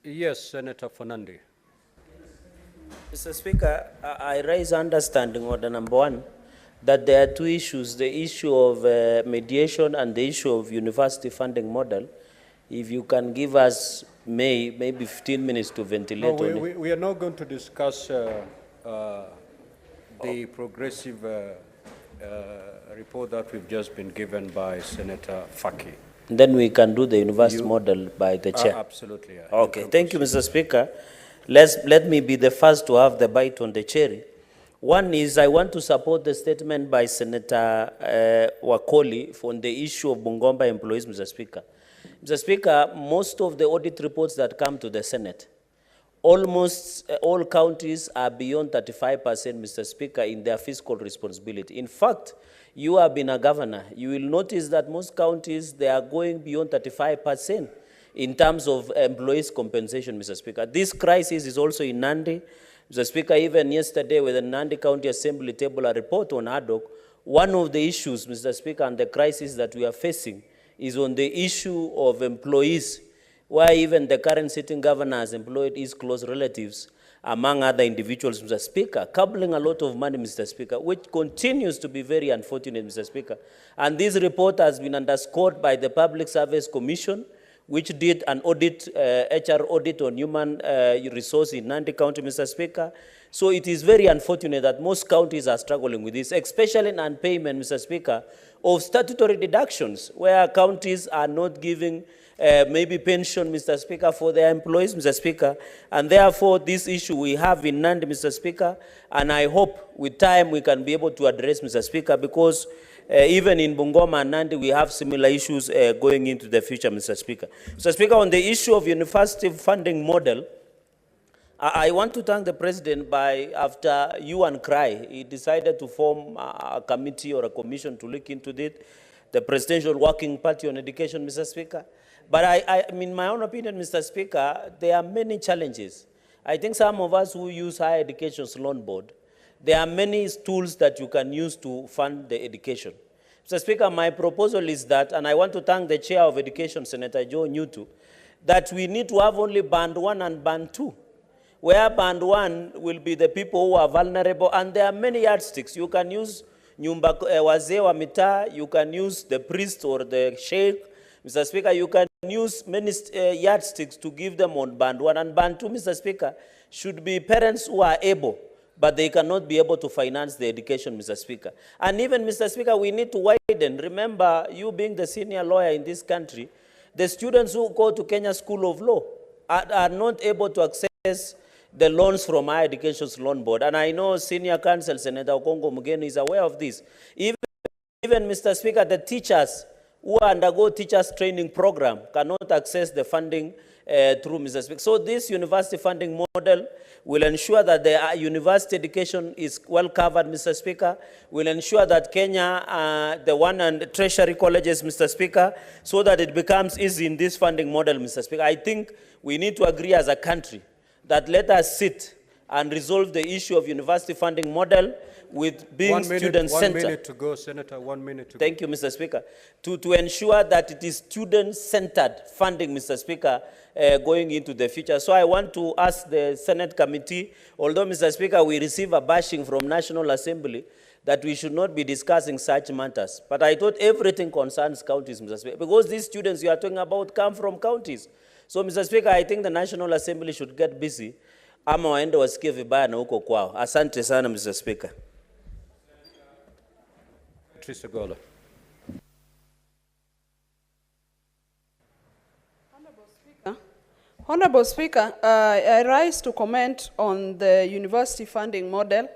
Yes, Senator Fernandi. Mr. Speaker, I raise understanding order number one, that there are two issues, the issue of mediation and the issue of university funding model. If you can give us maybe 15 minutes to ventilate on it. We are not going to discuss the progressive report that we've just been given by Senator Faki. Then we can do the university model by the chair. Absolutely. Yeah. Okay, thank you, Mr. Speaker. Let me be the first to have the bite on the cherry. One is I want to support the statement by Senator Wakoli on the issue of Bungoma employees, Mr. Speaker. Mr. Speaker, most of the audit reports that come to the Senate, almost all counties are beyond 35%, Mr. Speaker, in their fiscal responsibility. In fact, you have been a governor. You will notice that most counties, they are going beyond 35% in terms of employees' compensation, Mr. Speaker. This crisis is also in Nandi. Mr. Speaker, even yesterday when the Nandi County Assembly tabled a report on ad hoc, one of the issues, Mr. Speaker, and the crisis that we are facing is on the issue of employees, where even the current sitting governor has employed his close relatives, among other individuals, Mr. Speaker, coupling a lot of money, Mr. Speaker, which continues to be very unfortunate, Mr. Speaker. And this report has been underscored by the Public Service Commission, which did an audit, HR audit on human resource in Nandi County, Mr. Speaker. So it is very unfortunate that most counties are struggling with this, especially in non-payment, Mr. Speaker, of statutory deductions, where counties are not giving maybe pension, Mr. Speaker, for their employees, Mr. Speaker. And therefore, this issue we have in Nandi, Mr. Speaker, and I hope with time we can be able to address, Mr. Speaker, because even in Bungoma and Nandi, we have similar issues going into the future, Mr. Speaker. Mr. Speaker, on the issue of university funding model, I want to thank the President after you and Cry, he decided to form a committee or a commission to look into it, the Presidential Working Party on Education, Mr. Speaker. But in my own opinion, Mr. Speaker, there are many challenges. I think some of us who use Higher Education's Loan Board, there are many tools that you can use to fund the education. Mr. Speaker, my proposal is that, and I want to thank the Chair of Education, Senator Joe Newtu, that we need to have only Band 1 and Band 2, where Band 1 will be the people who are vulnerable, and there are many yardsticks. You can use Nyumba Wazee wa Mitaa, you can use the priest or the sheikh. Mr. Speaker, you can use many yardsticks to give them on Band 1. And Band 2, Mr. Speaker, should be parents who are able, but they cannot be able to finance the education, Mr. Speaker. And even, Mr. Speaker, we need to widen. Remember, you being the senior lawyer in this country, the students who go to Kenya School of Law are not able to access the loans from Higher Education's Loan Board. And I know Senior Counsel Senator Okongo Mugeni is aware of this. Even, Mr. Speaker, the teachers who undergo teachers training program cannot access the funding through, Mr. Speaker. So this university funding model will ensure that the university education is well covered, Mr. Speaker, will ensure that Kenya, the one and tertiary colleges, Mr. Speaker, so that it becomes easy in this funding model, Mr. Speaker. I think we need to agree as a country that let us sit and resolve the issue of university funding model with being student-centered. 1 minute to go, Senator, 1 minute to go. Thank you, Mr. Speaker. To ensure that it is student-centered funding, Mr. Speaker, going into the future. So I want to ask the Senate committee, although, Mr. Speaker, we receive a bashing from National Assembly that we should not be discussing such matters. But I thought everything concerns counties, Mr. Speaker, because these students you are talking about come from counties. So, Mr. Speaker, I think the National Assembly should get busy. Ama waende waskie vibaya na huko kwao. Asante sana, Mr. Speaker. Honorable Speaker, I rise to comment on the university funding model